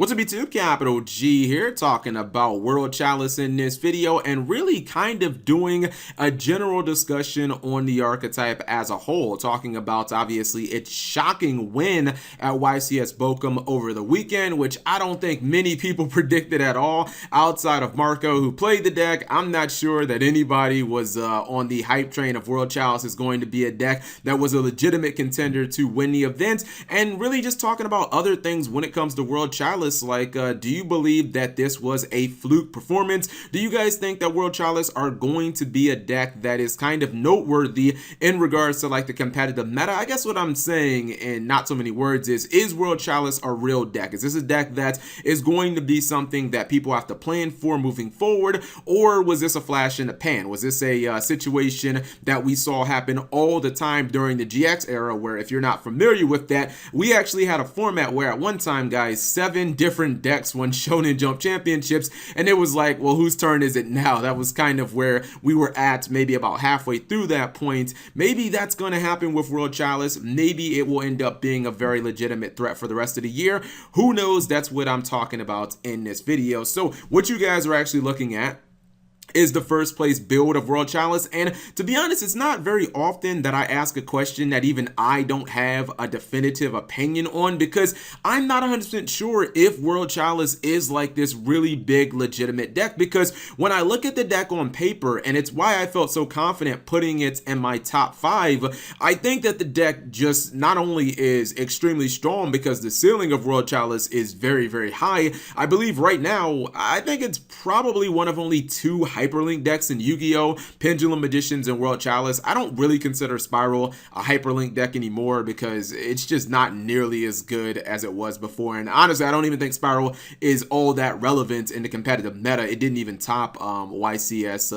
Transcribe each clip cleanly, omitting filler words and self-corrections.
What's up YouTube, Capital G here, talking about World Chalice in this video and really kind of doing a general discussion on the archetype as a whole, talking about obviously its shocking win at YCS Bochum over the weekend, which I don't think many people predicted at all outside of Marco, who played the deck. I'm not sure that anybody was on the hype train of World Chalice is going to be a deck that was a legitimate contender to win the event, and really just talking about other things when it comes to World Chalice. Like, do you believe that this was a fluke performance? Do you guys think that World Chalice are going to be a deck that is kind of noteworthy in regards to like the competitive meta? I guess what I'm saying in not so many words is World Chalice a real deck? Is this a deck that is going to be something that people have to plan for moving forward? Or was this a flash in the pan? Was this a situation that we saw happen all the time during the GX era, where if you're not familiar with that, we actually had a format where at one time, guys, 7 different decks won Shonen Jump Championships, and it was like, well, whose turn is it now? That was kind of where we were at, maybe about halfway through that point. Maybe that's going to happen with World Chalice. Maybe it will end up being a very legitimate threat for the rest of the year. Who knows? That's what I'm talking about in this video. So what you guys are actually looking at is the first place build of World Chalice, and to be honest, it's not very often that I ask a question that even I don't have a definitive opinion on, because I'm not 100% sure if World Chalice is like this really big legitimate deck. Because when I look at the deck on paper, and it's why I felt so confident putting it in my top 5, I think that the deck just not only is extremely strong because the ceiling of World Chalice is very, very high. I believe right now, I think it's probably one of only 2 hyperlink decks in Yu-Gi-Oh!, Pendulum Editions, and World Chalice. I don't really consider Spiral a hyperlink deck anymore because it's just not nearly as good as it was before. And honestly, I don't even think Spiral is all that relevant in the competitive meta. It didn't even top YCS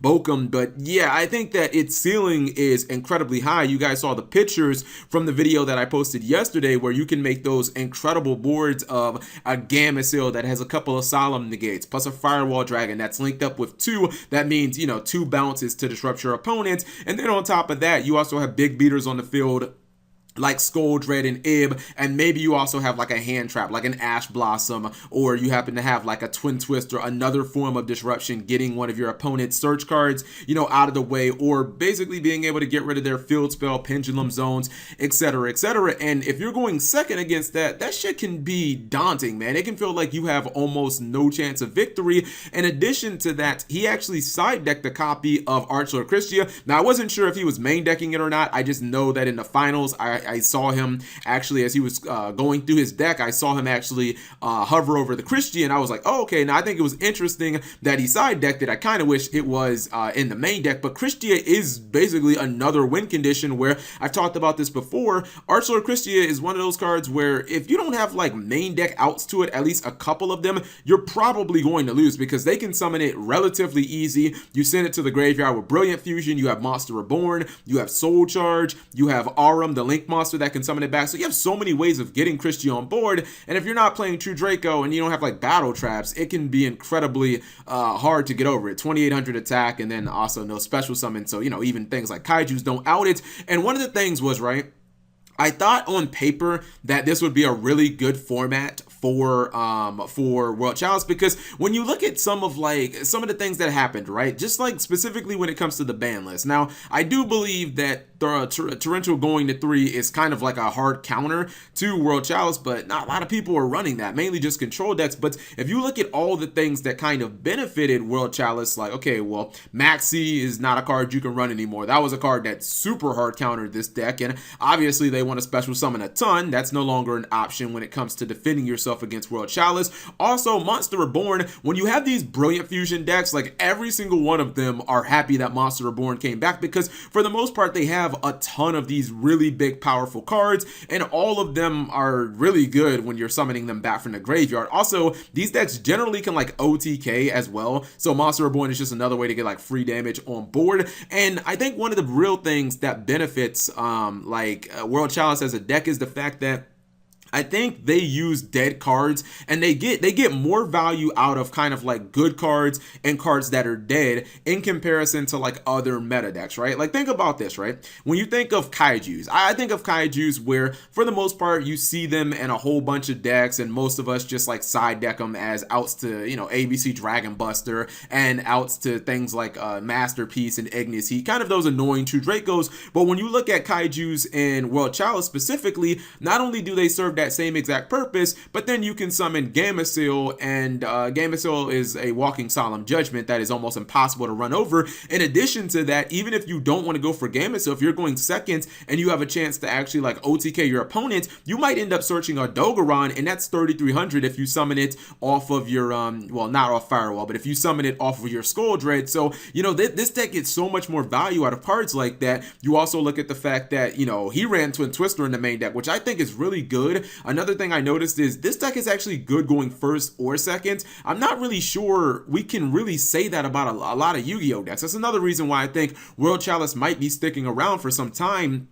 Bochum. But yeah, I think that its ceiling is incredibly high. You guys saw the pictures from the video that I posted yesterday where you can make those incredible boards of a Gamma Seal that has a couple of Solemn Negates plus a Firewall Dragon that's linked up with 2. That means, 2 bounces to disrupt your opponent. And then on top of that, you also have big beaters on the field like Skull Dread and Ib, and maybe you also have like a hand trap, like an Ash Blossom, or you happen to have like a Twin Twist or another form of disruption, getting one of your opponent's search cards, out of the way, or basically being able to get rid of their field spell, pendulum zones, etc., etc. And if you're going second against that, that shit can be daunting, man. It can feel like you have almost no chance of victory. In addition to that, he actually side decked a copy of Archlord Christia. Now, I wasn't sure if he was main decking it or not. I just know that in the finals, I saw him actually, as he was going through his deck, I saw him actually hover over the Christian. I was like, oh, okay. Now I think it was interesting that he side decked it. I kind of wish it was in the main deck, but Christia is basically another win condition where I've talked about this before. Archlord Christia is one of those cards where if you don't have like main deck outs to it, at least a couple of them, you're probably going to lose because they can summon it relatively easy. You send it to the graveyard with Brilliant Fusion. You have Monster Reborn. You have Soul Charge. You have Arum, the Link monster that can summon it back. So you have so many ways of getting Christie on board, and if you're not playing True Draco and you don't have like battle traps, it can be incredibly hard to get over it. 2800 attack, and then also no special summon, so even things like Kaijus don't out it. And one of the things was, right, I thought on paper that this would be a really good format for World Chalice, because when you look at some of the things that happened, right, just like specifically when it comes to the ban list. Now, I do believe that Torrential going to 3 is kind of like a hard counter to World Chalice, but not a lot of people are running that, mainly just control decks. But if you look at all the things that kind of benefited World Chalice, like, okay, well, Maxi is not a card you can run anymore. That was a card that super hard countered this deck, and obviously they want to special summon a ton. That's no longer an option when it comes to defending yourself against World Chalice. Also, Monster Reborn, when you have these Brilliant Fusion decks, like every single one of them are happy that Monster Reborn came back, because for the most part they have a ton of these really big powerful cards, and all of them are really good when you're summoning them back from the graveyard. Also, these decks generally can like OTK as well, so Monster Reborn is just another way to get like free damage on board. And I think one of the real things that benefits World Chalice as a deck is the fact that I think they use dead cards and they get more value out of kind of like good cards and cards that are dead in comparison to like other meta decks, right? Like think about this, right? When you think of kaijus, I think of kaijus where for the most part you see them in a whole bunch of decks, and most of us just like side deck them as outs to, you know, ABC Dragon Buster and outs to things like Masterpiece and Ignis Heat, kind of those annoying True Dracos. But when you look at kaijus in World Chalice specifically, not only do they serve that same exact purpose, but then you can summon Gameciel, and Gameciel is a walking solemn judgment that is almost impossible to run over. In addition to that, even if you don't want to go for Gameciel, if you're going second and you have a chance to actually like OTK your opponent, you might end up searching a Dogoran, and that's 3,300 if you summon it off of your well, not off Firewall, but if you summon it off of your Skull Dread. So, you know, this deck gets so much more value out of cards like that. You also look at the fact that, you know, he ran Twin Twister in the main deck, which I think is really good. Another thing I noticed is this deck is actually good going first or second. I'm not really sure we can really say that about a lot of Yu-Gi-Oh decks. That's another reason why I think World Chalice might be sticking around for some time.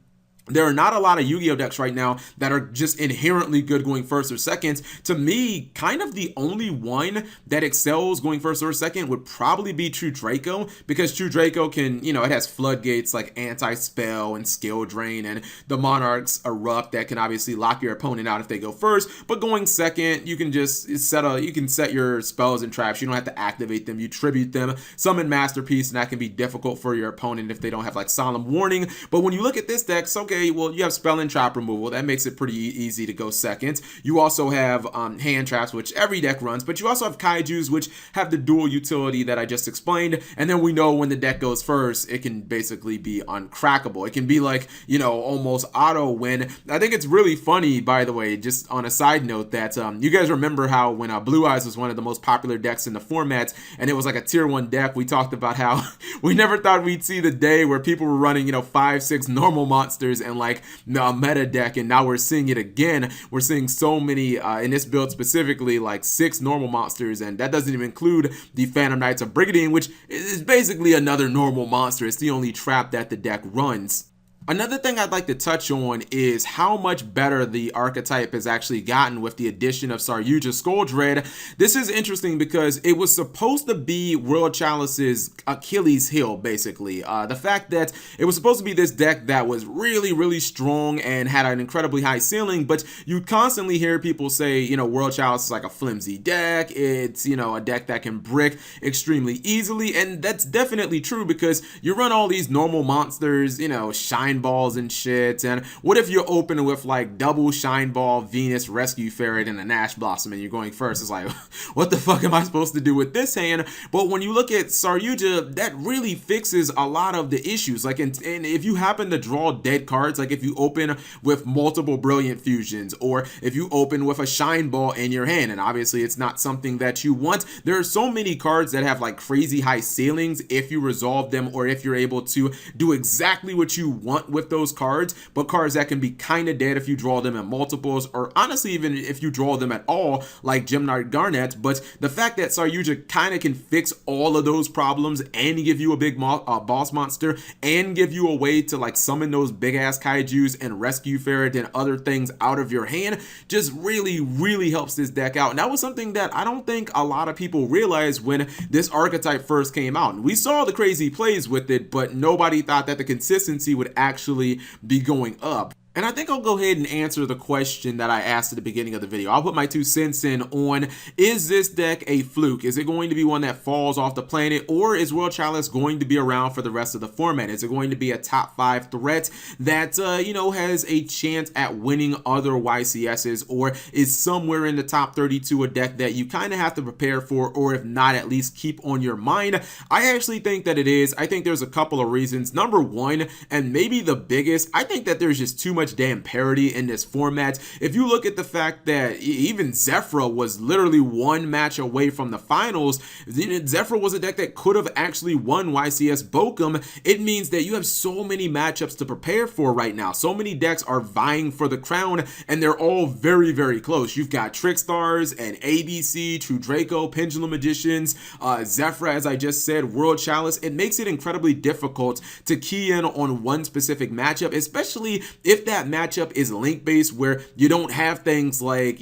There are not a lot of Yu-Gi-Oh decks right now that are just inherently good going first or second. To me, kind of the only one that excels going first or second would probably be True Draco, because True Draco can, you know, it has floodgates like anti-spell and skill drain, and the Monarchs Erupt that can obviously lock your opponent out if they go first. But going second, you can just set your spells and traps. You don't have to activate them. You tribute them, summon Masterpiece, and that can be difficult for your opponent if they don't have like Solemn Warning. But when you look at this deck, so okay, well, you have spell and trap removal. That makes it pretty easy to go second. You also have hand traps, which every deck runs, but you also have kaijus, which have the dual utility that I just explained. And then we know when the deck goes first, it can basically be uncrackable. It can be like, you know, almost auto win. I think it's really funny, by the way, just on a side note, that you guys remember how when Blue Eyes was one of the most popular decks in the format, and it was like a tier 1 deck, we talked about how we never thought we'd see the day where people were running, you know, 5-6 normal monsters and like a meta deck, and now we're seeing it again. We're seeing so many in this build specifically, like 6 normal monsters, and that doesn't even include the Phantom Knights of Brigadine, which is basically another normal monster. It's the only trap that the deck runs. Another thing I'd like to touch on is how much better the archetype has actually gotten with the addition of Saryuja Skull Dread. This is interesting because it was supposed to be World Chalice's Achilles heel, basically. The fact that it was supposed to be this deck that was really, really strong and had an incredibly high ceiling, but you constantly hear people say, you know, World Chalice is like a flimsy deck. It's, you know, a deck that can brick extremely easily, and that's definitely true because you run all these normal monsters, you know, Shine Balls and shit, and what if you open with like double Shine Ball, Venus, Rescue Ferret, and a Nash Blossom, and you're going first? It's like, what the fuck am I supposed to do with this hand? But when you look at Saryuja, that really fixes a lot of the issues. Like, and if you happen to draw dead cards, like if you open with multiple Brilliant Fusions, or if you open with a Shine Ball in your hand, and obviously it's not something that you want, there are so many cards that have like crazy high ceilings if you resolve them, or if you're able to do exactly what you want with those cards, but cards that can be kind of dead if you draw them in multiples, or honestly even if you draw them at all, like Gemnite Garnet. But the fact that Saryuja kind of can fix all of those problems and give you a big boss monster, and give you a way to like summon those big ass kaijus and Rescue Ferret and other things out of your hand, just really, really helps this deck out. And that was something that I don't think a lot of people realized when this archetype first came out. We saw the crazy plays with it, but nobody thought that the consistency would actually be going up. And I think I'll go ahead and answer the question that I asked at the beginning of the video. I'll put my 2 cents in on, is this deck a fluke? Is it going to be one that falls off the planet, or is World Chalice going to be around for the rest of the format? Is it going to be a top 5 threat that, you know, has a chance at winning other YCSs, or is somewhere in the top 32 a deck that you kind of have to prepare for, or if not, at least keep on your mind? I actually think that it is. I think there's a couple of reasons. Number one, and maybe the biggest, I think that there's just too much damn parity in this format. If you look at the fact that even Zephyra was literally 1 match away from the finals, Zephyra was a deck that could have actually won YCS Bochum. It means that you have so many matchups to prepare for right now. So many decks are vying for the crown, and they're all very, very close. You've got Trickstars and ABC, True Draco, Pendulum Magicians, Zephyra, as I just said, World Chalice. It makes it incredibly difficult to key in on one specific matchup, especially if that that matchup is link based, where you don't have things like,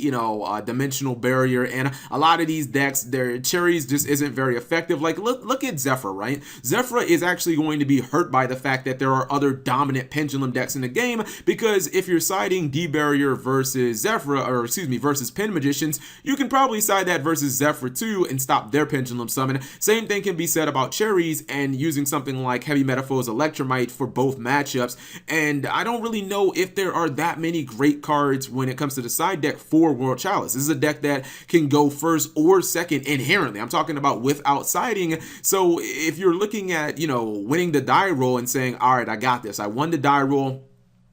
dimensional barrier, and a lot of these decks, their cherries just isn't very effective. Like look at Zephyr, right? Zephyr is actually going to be hurt by the fact that there are other dominant pendulum decks in the game, because if you're siding D barrier versus Zephyr, or excuse me, versus Pen Magicians, you can probably side that versus Zephyr too and stop their pendulum summon. Same thing can be said about cherries and using something like Heavy Metaphor's Electromite for both matchups. And I don't really know if there are that many great cards when it comes to the side deck for World Chalice. This is a deck that can go first or second inherently. I'm talking about without siding. So if you're looking at, winning the die roll and saying, all right, I got this, I won the die roll,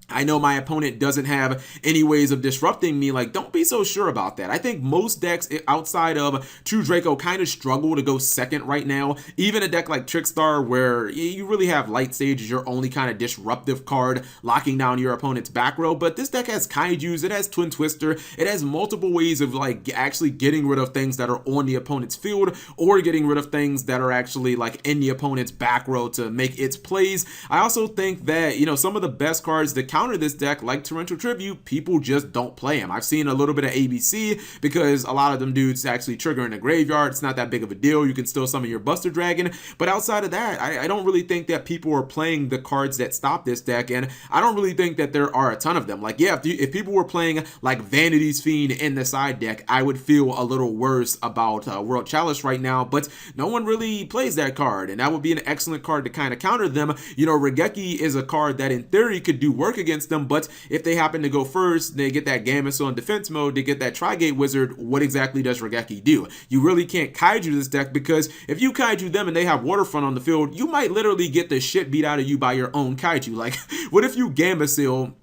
I know my opponent doesn't have any ways of disrupting me, like, don't be so sure about that. I think most decks outside of True Draco kind of struggle to go second right now. Even a deck like Trickstar, where you really have Light Sage as your only kind of disruptive card, locking down your opponent's back row. But this deck has Kaijus, it has Twin Twister, it has multiple ways of like actually getting rid of things that are on the opponent's field, or getting rid of things that are actually like in the opponent's back row to make its plays. I also think that, some of the best cards that counter this deck, like Torrential Tribute, people just don't play them. I've seen a little bit of ABC because a lot of them dudes actually trigger in the graveyard. It's not that big of a deal. You can still summon your Buster Dragon. But outside of that, I don't really think that people are playing the cards that stop this deck. And I don't really think that there are a ton of them. Like, yeah, if people were playing like Vanity's Fiend in the side deck, I would feel a little worse about World Chalice right now. But no one really plays that card. And that would be an excellent card to kind of counter them. Regeki is a card that in theory could do work against them, but if they happen to go first, they get that Gamma in defense mode, they get that Tri-Gate Wizard, what exactly does Regeki do? You really can't Kaiju this deck, because if you Kaiju them and they have Waterfront on the field, you might literally get the shit beat out of you by your own Kaiju. Like, what if you Gamma Seal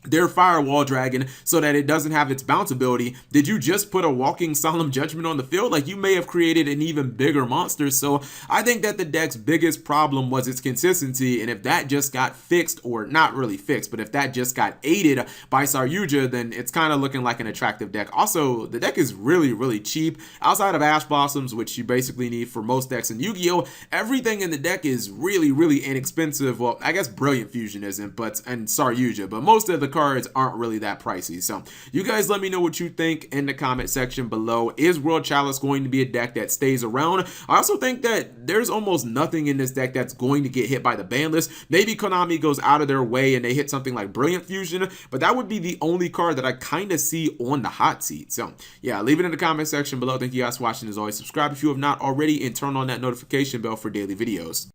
their Firewall Dragon so that it doesn't have its bounce ability? Did you just put a walking Solemn Judgment on the field? Like, you may have created an even bigger monster. So I think that the deck's biggest problem was its consistency, and if that just got fixed, or not really fixed, but if that just got aided by Saryuja, then it's kind of looking like an attractive deck. Also, the deck is really, really cheap. Outside of Ash Blossoms, which you basically need for most decks in Yu-Gi-Oh!, everything in the deck is really, really inexpensive. Well, I guess Brilliant Fusion isn't, and Saryuja, but most of the cards aren't really that pricey. So you guys let me know what you think in the comment section below. Is World Chalice going to be a deck that stays around? I also think that there's almost nothing in this deck that's going to get hit by the ban list. Maybe Konami goes out of their way and they hit something like Brilliant Fusion, but that would be the only card that I kind of see on the hot seat. So yeah, leave it in the comment section below. Thank you guys for watching. As always, subscribe if you have not already, and turn on that notification bell for daily videos.